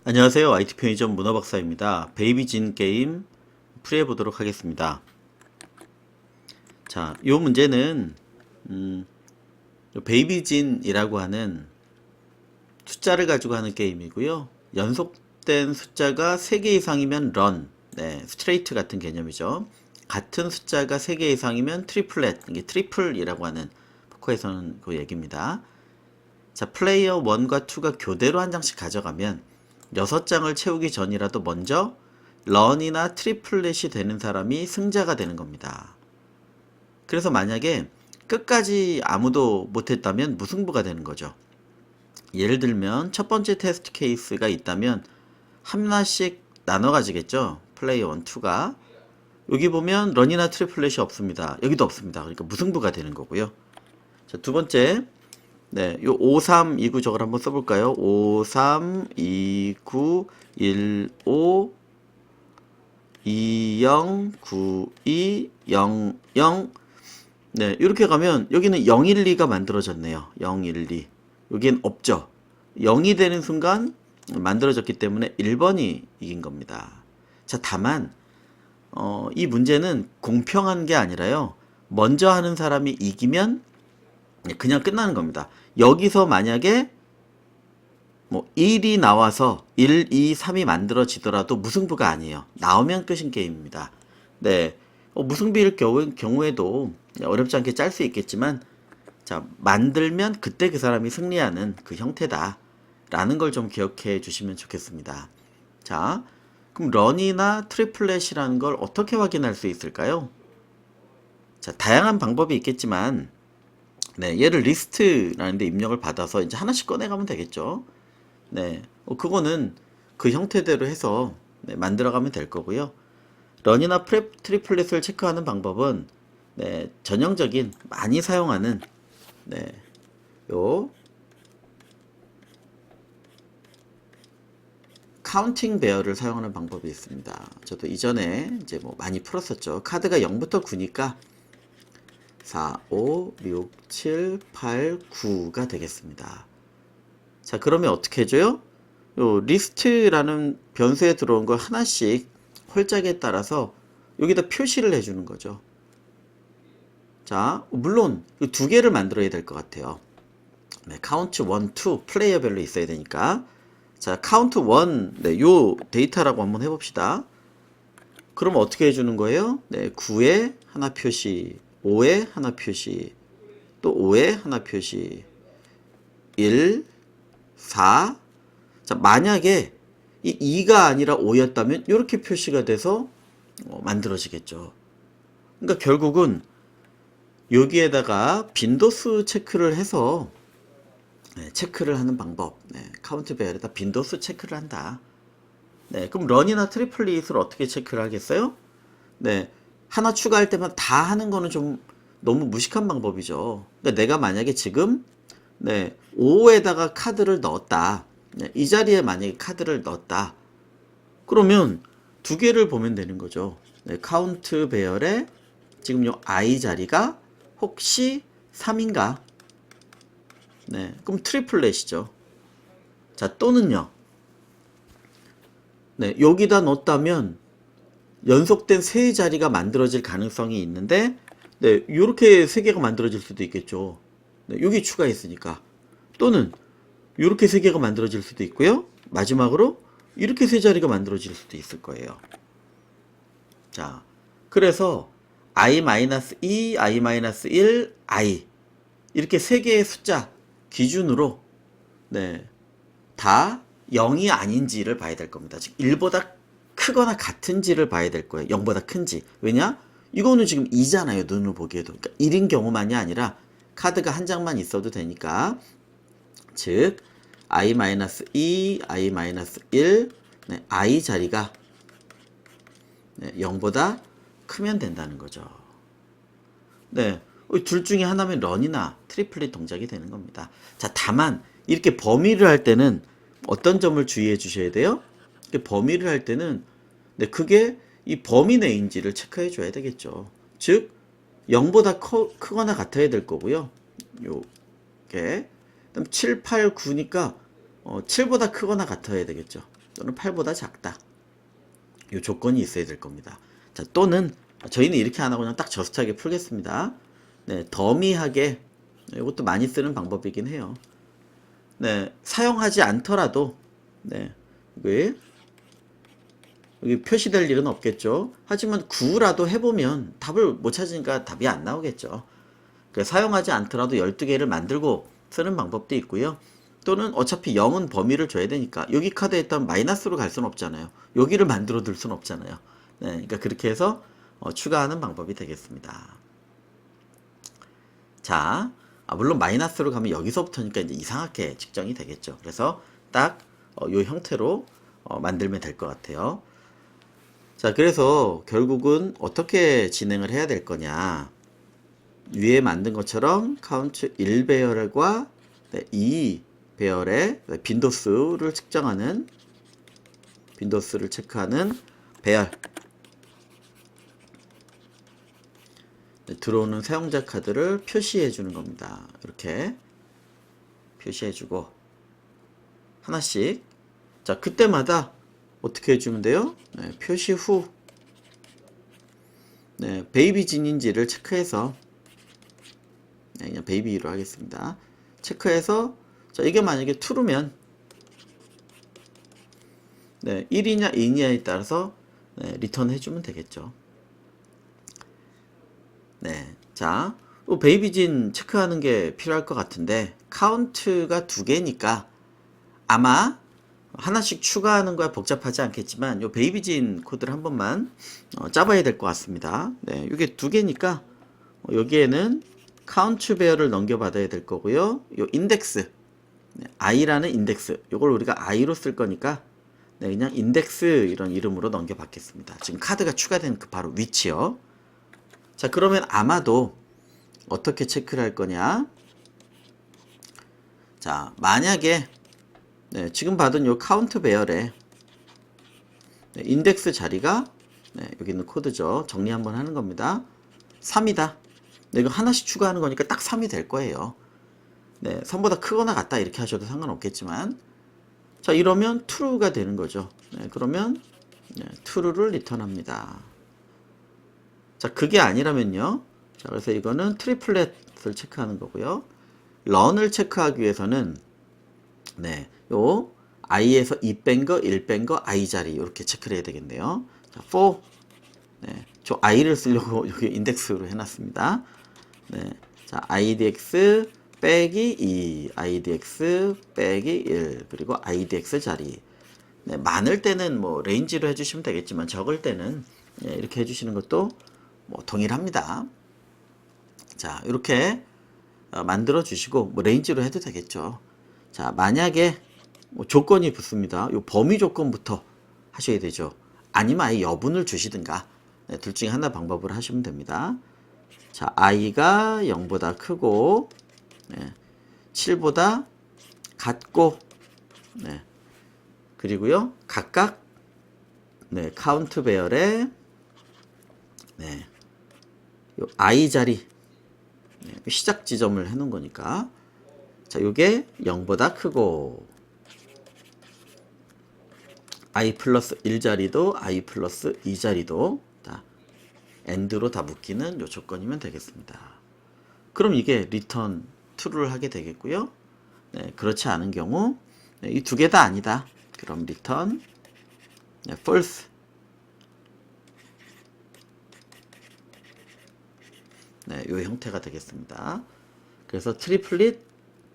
안녕하세요. IT 편의점 문어박사입니다. 베이비진 게임 풀이해 보도록 하겠습니다. 자, 요 문제는 요 베이비진이라고 하는 숫자를 가지고 하는 게임이고요. 연속된 숫자가 3개 이상이면 런, 스트레이트 같은 개념이죠. 같은 숫자가 3개 이상이면 트리플렛, 이게 트리플이라고 하는 포커에서는 그 얘기입니다. 자, 플레이어 1과 2가 교대로 한 장씩 가져가면 6장을 채우기 전이라도 먼저 런이나 트리플렛이 되는 사람이 승자가 되는 겁니다. 그래서 만약에 끝까지 아무도 못했다면 무승부가 되는 거죠. 예를 들면 첫 번째 테스트 케이스가 있다면 하나씩 나눠 가지겠죠. 플레이어 1, 2가. 여기 보면 런이나 트리플렛이 없습니다. 여기도 없습니다. 그러니까 무승부가 되는 거고요. 자, 두 번째, 요 5329 저걸 한번 써볼까요? 5329 15 20 92 00 이렇게 가면 여기는 012가 만들어졌네요. 012. 여기엔 없죠. 0이 되는 순간 만들어졌기 때문에 1번이 이긴 겁니다. 자, 다만 이 문제는 공평한 게 아니라요. 먼저 하는 사람이 이기면 그냥 끝나는 겁니다. 여기서 만약에 뭐 1이 나와서 1, 2, 3이 만들어지더라도 무승부가 아니에요. 나오면 끝인 게임입니다. 네, 무승부일 경우에도 어렵지 않게 짤 수 있겠지만, 자, 만들면 그때 그 사람이 승리하는 그 형태다 라는 걸 좀 기억해 주시면 좋겠습니다. 자, 그럼 런이나 트리플렛이라는 걸 어떻게 확인할 수 있을까요? 자, 다양한 방법이 있겠지만 얘를 리스트라는 데 입력을 받아서 이제 하나씩 꺼내가면 되겠죠. 그거는 그 형태대로 해서 만들어가면 될 거고요. 런이나 트리플렛을 체크하는 방법은 전형적인 많이 사용하는 요 카운팅 베어를 사용하는 방법이 있습니다. 저도 이전에 이제 뭐 많이 풀었었죠. 카드가 0부터 9니까 4, 5, 6, 7, 8, 9가 되겠습니다. 자, 그러면 어떻게 해줘요? 요 리스트라는 변수에 들어온 걸 하나씩 홀짝에 따라서 여기다 표시를 해주는 거죠. 자, 물론 두 개를 만들어야 될 것 같아요. 카운트 1, 2 플레이어별로 있어야 되니까. 자, 카운트 1, 요 데이터라고 한번 해봅시다. 그럼 어떻게 해주는 거예요? 9에 하나 표시, 5에 하나 표시, 또 5에 하나 표시, 1, 4. 자, 만약에 이 2가 아니라 5였다면 이렇게 표시가 돼서 만들어지겠죠. 그러니까 결국은 여기에다가 빈도수 체크를 해서 체크를 하는 방법. 카운트 베어에다 빈도수 체크를 한다. 그럼 런이나 트리플릿을 어떻게 체크를 하겠어요? 하나 추가할 때만 다 하는 거는 좀 너무 무식한 방법이죠. 그러니까 내가 만약에 지금 5에다가 카드를 넣었다. 이 자리에 만약에 카드를 넣었다. 그러면 두 개를 보면 되는 거죠. 카운트 배열에 지금 요 I 자리가 혹시 3인가? 그럼 트리플렛이죠. 자, 또는요. 여기다 넣었다면 연속된 세 자리가 만들어질 가능성이 있는데, 요렇게 세 개가 만들어질 수도 있겠죠. 여기 추가했으니까. 또는 요렇게 세 개가 만들어질 수도 있고요. 마지막으로 이렇게 세 자리가 만들어질 수도 있을 거예요. 자, 그래서 i-2, i-1, i 이렇게 세 개의 숫자 기준으로 다 0이 아닌지를 봐야 될 겁니다. 즉 1보다 크거나 같은지를 봐야 될 거예요. 0보다 큰지. 왜냐? 이거는 지금 2잖아요. 눈으로 보기에도. 그러니까 1인 경우만이 아니라 카드가 한 장만 있어도 되니까. 즉 i-2, i-1, i 자리가 0보다 크면 된다는 거죠. 둘 중에 하나면 런이나 트리플릿 동작이 되는 겁니다. 자, 다만 이렇게 범위를 할 때는 어떤 점을 주의해 주셔야 돼요? 범위를 할 때는 그게 이 범위 내인지를 체크해 줘야 되겠죠. 즉 0보다 크거나 같아야 될 거고요. 요게 그다음 7, 8, 9니까 7보다 크거나 같아야 되겠죠. 또는 8보다 작다. 이 조건이 있어야 될 겁니다. 자, 또는 저희는 이렇게 안 하고 그냥 딱 저스트하게 풀겠습니다. 네, 더미하게 이것도 많이 쓰는 방법이긴 해요. 네, 사용하지 않더라도 네, 여기 표시될 일은 없겠죠. 하지만 구라도 해보면 답을 못 찾으니까 답이 안 나오겠죠. 사용하지 않더라도 12개를 만들고 쓰는 방법도 있고요. 또는 어차피 0은 범위를 줘야 되니까 여기 카드에 있던 마이너스로 갈 수는 없잖아요. 여기를 만들어 둘 수는 없잖아요. 네, 그러니까 그렇게 해서 추가하는 방법이 되겠습니다. 자, 물론 마이너스로 가면 여기서부터니까 이제 이상하게 측정이 되겠죠. 그래서 딱 이 형태로 만들면 될 것 같아요. 자, 그래서 결국은 어떻게 진행을 해야 될 거냐. 위에 만든 것처럼 카운트 1배열과 2배열의 빈도수를 측정하는, 빈도수를 체크하는 배열. 들어오는 사용자 카드를 표시해 주는 겁니다. 이렇게 표시해 주고 하나씩. 자, 그때마다 어떻게 해주면 돼요? 네, 표시 후 네, 베이비 진인지를 체크해서 네, 그냥 베이비로 하겠습니다. 체크해서 자, 이게 만약에 true면 네, 1이냐 2냐에 따라서 네, 리턴 해주면 되겠죠. 네, 자, 베이비진 체크하는 게 필요할 것 같은데 카운트가 2개니까 아마 하나씩 추가하는 거야 복잡하지 않겠지만 요 베이비진 코드를 한 번만 짜봐야 될 것 같습니다. 네, 이게 2개니까 여기에는 카운트 배열을 넘겨받아야 될 거고요. 요 인덱스 네, i라는 인덱스 요걸 우리가 i로 쓸 거니까 네, 그냥 인덱스 이런 이름으로 넘겨받겠습니다. 지금 카드가 추가된 그 바로 위치요. 자, 그러면 아마도 어떻게 체크를 할 거냐. 자, 만약에 네, 지금 받은 요 카운트 배열에 네, 인덱스 자리가 네, 여기 있는 코드죠. 정리 한번 하는 겁니다. 3이다. 네, 이거 하나씩 추가하는 거니까 딱 3이 될 거예요. 네, 3보다 크거나 같다 이렇게 하셔도 상관없겠지만 자, 이러면 true가 되는 거죠. 네, 그러면 네, true를 리턴합니다. 자, 그게 아니라면요. 자, 그래서 이거는 트리플렛을 체크하는 거고요. run을 체크하기 위해서는 네, 요 i에서 2 뺀 거, 1 뺀 거, i 자리 이렇게 체크를 해야 되겠네요. 자, for 네, 저 i를 쓰려고 여기 인덱스로 해놨습니다. 네, 자, idx 빼기 2, idx 빼기 1, 그리고 idx 자리. 네, 많을 때는 뭐 레인지로 해주시면 되겠지만 적을 때는 네, 이렇게 해주시는 것도 뭐 동일합니다. 자, 이렇게 만들어 주시고 뭐 레인지로 해도 되겠죠. 자, 만약에 뭐 조건이 붙습니다. 요 범위 조건부터 하셔야 되죠. 아니면 아예 여분을 주시든가 네, 둘 중에 하나 방법을 하시면 됩니다. 자, i가 0보다 크고 네, 7보다 같고 네, 그리고요 각각 네, 카운트 배열에 네, 요 i 자리 네, 시작 지점을 해놓은 거니까 자, 요게 0보다 크고 i 플러스 1자리도 i 플러스 2자리도 다 end로 다 묶이는 요 조건이면 되겠습니다. 그럼 이게 return true를 하게 되겠고요. 네, 그렇지 않은 경우 네, 이 두 개 다 아니다. 그럼 return 네, false 네, 요 형태가 되겠습니다. 그래서 트리플릿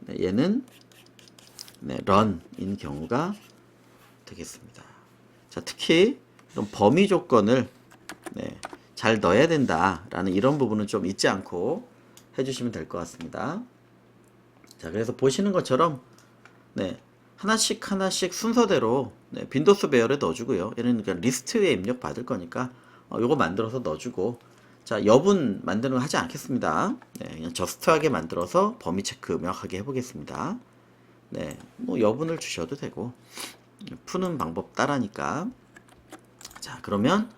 네, 얘는 네, run인 경우가 되겠습니다. 자, 특히 이런 범위 조건을 네, 잘 넣어야 된다라는 이런 부분은 좀 잊지 않고 해주시면 될 것 같습니다. 자, 그래서 보시는 것처럼 네, 하나씩 하나씩 순서대로 네, 빈도수 배열에 넣어주고요. 얘는 그냥 리스트에 입력 받을 거니까 요거 만들어서 넣어주고 자, 여분 만드는 거 하지 않겠습니다. 네, 그냥 저스트하게 만들어서 범위 체크 명확하게 해보겠습니다. 네, 뭐 여분을 주셔도 되고 푸는 방법 따라니까. 자, 그러면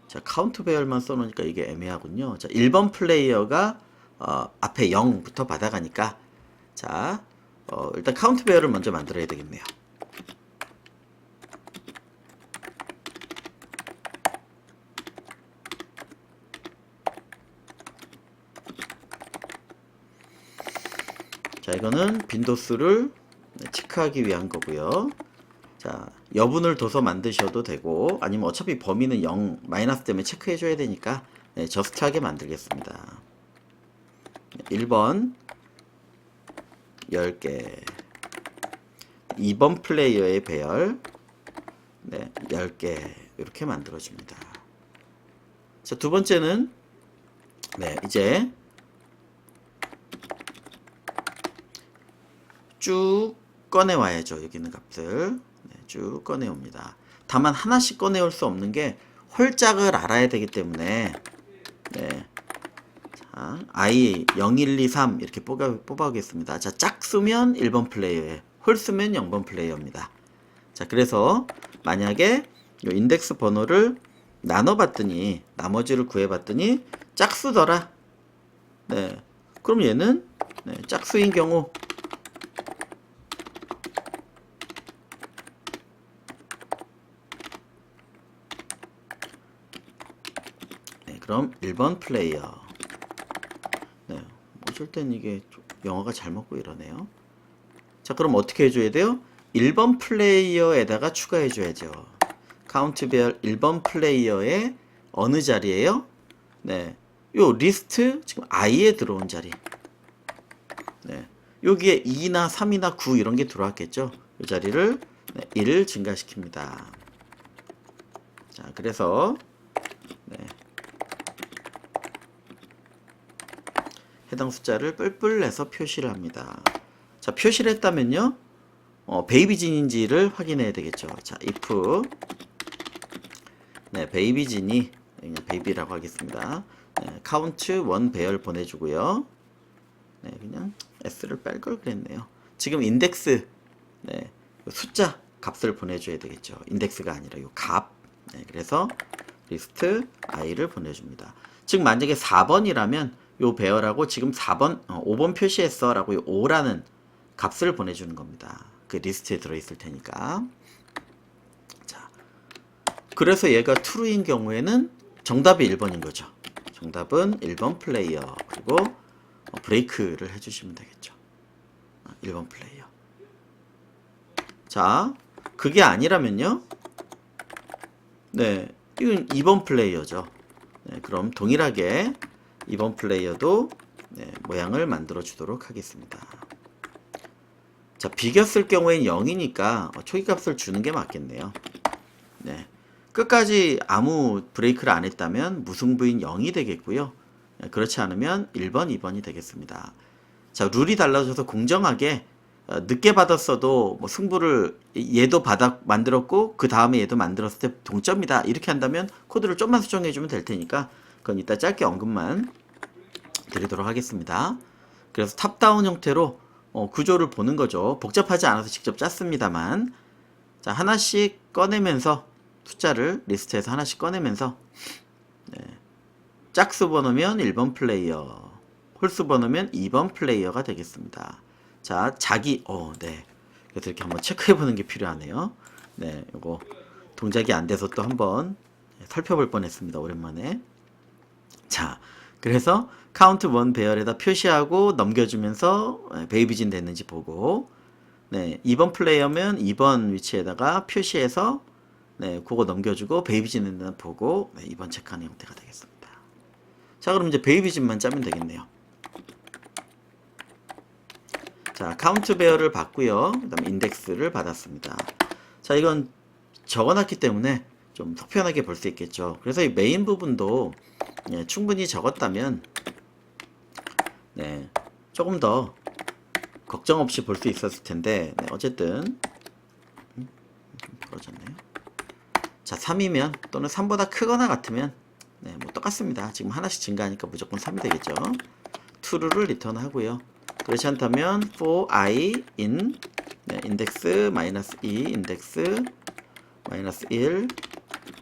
자, 카운트 배열만 써놓으니까 이게 애매하군요. 자, 1번 플레이어가 앞에 0부터 받아가니까 자, 일단 카운트 배열을 먼저 만들어야 되겠네요. 이거는 빈도수를 체크하기 위한 거고요. 자, 여분을 둬서 만드셔도 되고, 아니면 어차피 범위는 0, 마이너스 때문에 체크해줘야 되니까, 저스트하게 만들겠습니다. 1번 10개, 2번 플레이어의 배열 10개 이렇게 만들어줍니다. 자, 두 번째는 이제 쭉 꺼내와야죠. 여기 있는 값들 쭉 꺼내옵니다. 다만 하나씩 꺼내올 수 없는 게 홀짝을 알아야 되기 때문에 자, I 0, 1, 2, 3 이렇게 뽑아오겠습니다. 자, 짝수면 1번 플레이어에 홀수면 0번 플레이어입니다. 자, 그래서 만약에 이 인덱스 번호를 나눠봤더니 나머지를 구해봤더니 짝수더라. 그럼 얘는 짝수인 경우 그럼 1번 플레이어. 어쩔 땐 이게 영어가 잘 먹고 이러네요. 자, 그럼 어떻게 해줘야 돼요? 1번 플레이어에다가 추가해줘야죠. 카운트 배열 1번 플레이어의 어느 자리에요? 요 리스트 지금 I에 들어온 자리. 여기에 2나 3이나 9 이런 게 들어왔겠죠. 이 자리를 1을 증가시킵니다. 자, 그래서 해당 숫자를 뿔뿔 내서 표시를 합니다. 자, 표시를 했다면요, 베이비진인지를 확인해야 되겠죠. 자, if 베이비진이 그냥 베이비라고 하겠습니다. count 1 배열 보내주고요. 그냥 s를 뺄 걸 그랬네요. 지금 인덱스 숫자 값을 보내줘야 되겠죠. 인덱스가 아니라 요 값. 그래서 리스트 i를 보내줍니다. 즉 만약에 4번이라면 요 배열하고 지금 4번, 5번 표시했어 라고 요 5라는 값을 보내주는 겁니다. 그 리스트에 들어있을 테니까. 자, 그래서 얘가 true인 경우에는 정답이 1번인 거죠. 정답은 1번 플레이어. 그리고 브레이크를 해주시면 되겠죠. 1번 플레이어. 자, 그게 아니라면요, 이건 2번 플레이어죠. 그럼 동일하게 2번 플레이어도 모양을 만들어 주도록 하겠습니다. 자, 비겼을 경우엔 0이니까 초기값을 주는 게 맞겠네요. 끝까지 아무 브레이크를 안 했다면 무승부인 0이 되겠고요. 그렇지 않으면 1번, 2번이 되겠습니다. 자, 룰이 달라져서 공정하게 늦게 받았어도 뭐 승부를 얘도 만들었고 그 다음에 얘도 만들었을 때 동점이다 이렇게 한다면 코드를 좀만 수정해 주면 될 테니까 그건 이따 짧게 언급만 드리도록 하겠습니다. 그래서 탑다운 형태로 구조를 보는 거죠. 복잡하지 않아서 직접 짰습니다만, 자, 하나씩 꺼내면서 숫자를 리스트에서 하나씩 꺼내면서 짝수 번호면 1번 플레이어, 홀수 번호면 2번 플레이어가 되겠습니다. 자, 그래서 이렇게 한번 체크해 보는 게 필요하네요. 요거 동작이 안 돼서 또 한번 살펴볼 뻔했습니다. 오랜만에. 자, 그래서 카운트 1 배열에다 표시하고 넘겨주면서 베이비진 됐는지 보고, 2번 플레이어면 2번 위치에다가 표시해서 그거 넘겨주고 베이비진 됐나 보고 2번 체크하는 형태가 되겠습니다. 자, 그럼 이제 베이비진만 짜면 되겠네요. 자, 카운트 배열을 받고요. 그 다음에 인덱스를 받았습니다. 자, 이건 적어놨기 때문에 좀 속 편하게 볼 수 있겠죠. 그래서 이 메인 부분도 충분히 적었다면 조금 더 걱정 없이 볼 수 있었을 텐데, 어쨌든 좀 벌어졌네요. 자, 3이면 또는 3보다 크거나 같으면 뭐 똑같습니다. 지금 하나씩 증가하니까 무조건 3이 되겠죠. true를 리턴 하고요. 그렇지 않다면 for I in 인덱스 -2 인덱스 -1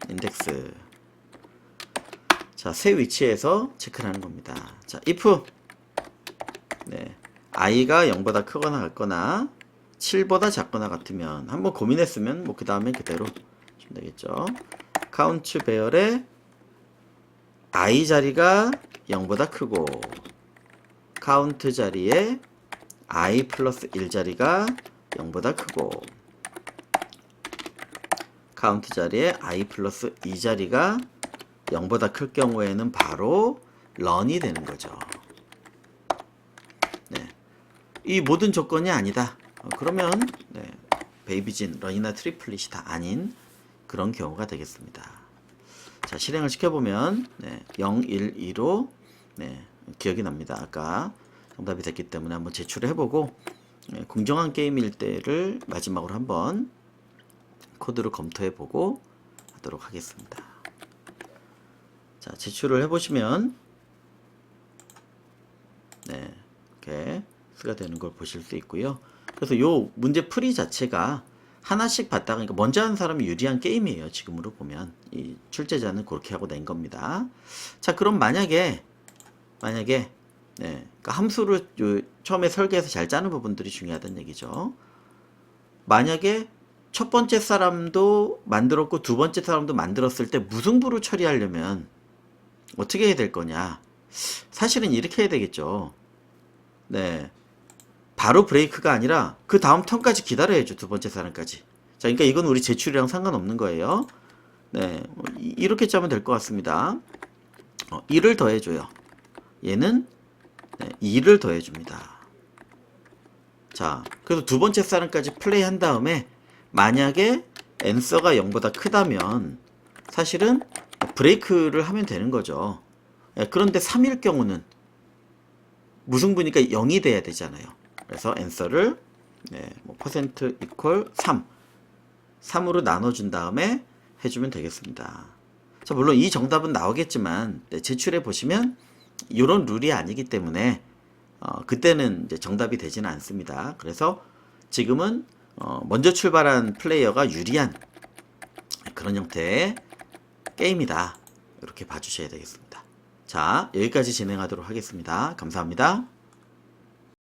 인덱스. 자, 새 위치에서 체크를 하는 겁니다. 자, if i가 0보다 크거나 같거나 7보다 작거나 같으면, 한번 고민했으면 뭐 그 다음에 그대로 주면 되겠죠. 카운트 배열에 i 자리가 0보다 크고 카운트 자리에 i 플러스 1자리가 0보다 크고 카운트 자리에 i 플러스 2자리가 0보다 클 경우에는 바로 런이 되는 거죠. 네. 이 모든 조건이 아니다. 그러면 네. 베이비진, 런이나 트리플릿이 다 아닌 그런 경우가 되겠습니다. 자, 실행을 시켜보면 네. 0, 1, 2로 네. 기억이 납니다. 아까 정답이 됐기 때문에 한번 제출을 해보고 네. 공정한 게임일 때를 마지막으로 한번 코드를 검토해보고 하도록 하겠습니다. 자, 제출을 해보시면 네, 이렇게 수가 되는 걸 보실 수 있고요. 그래서 요 문제 풀이 자체가 하나씩 봤다가 그러니까 먼저 하는 사람이 유리한 게임이에요. 지금으로 보면 이 출제자는 그렇게 하고 낸 겁니다. 자, 그럼 만약에 네, 그러니까 함수를 처음에 설계해서 잘 짜는 부분들이 중요하다는 얘기죠. 만약에 첫 번째 사람도 만들었고 두 번째 사람도 만들었을 때 무승부를 처리하려면 어떻게 해야 될 거냐? 사실은 이렇게 해야 되겠죠. 네. 바로 브레이크가 아니라 그 다음 턴까지 기다려야죠. 두 번째 사람까지. 자, 그러니까 이건 우리 제출이랑 상관없는 거예요. 네. 이렇게 짜면 될 것 같습니다. 1을 더해줘요. 얘는 네, 2를 더해줍니다. 자, 그래서 두 번째 사람까지 플레이한 다음에 만약에 앤서가 0보다 크다면 사실은 브레이크를 하면 되는 거죠. 그런데 3일 경우는 무승부니까 0이 돼야 되잖아요. 그래서 앤서를 네, 뭐 퍼센트 이퀄 3으로 나눠준 다음에 해주면 되겠습니다. 자, 물론 이 정답은 나오겠지만 네, 제출해 보시면 이런 룰이 아니기 때문에 그때는 이제 정답이 되지는 않습니다. 그래서 지금은 먼저 출발한 플레이어가 유리한 그런 형태의 게임이다. 이렇게 봐주셔야 되겠습니다. 자, 여기까지 진행하도록 하겠습니다. 감사합니다.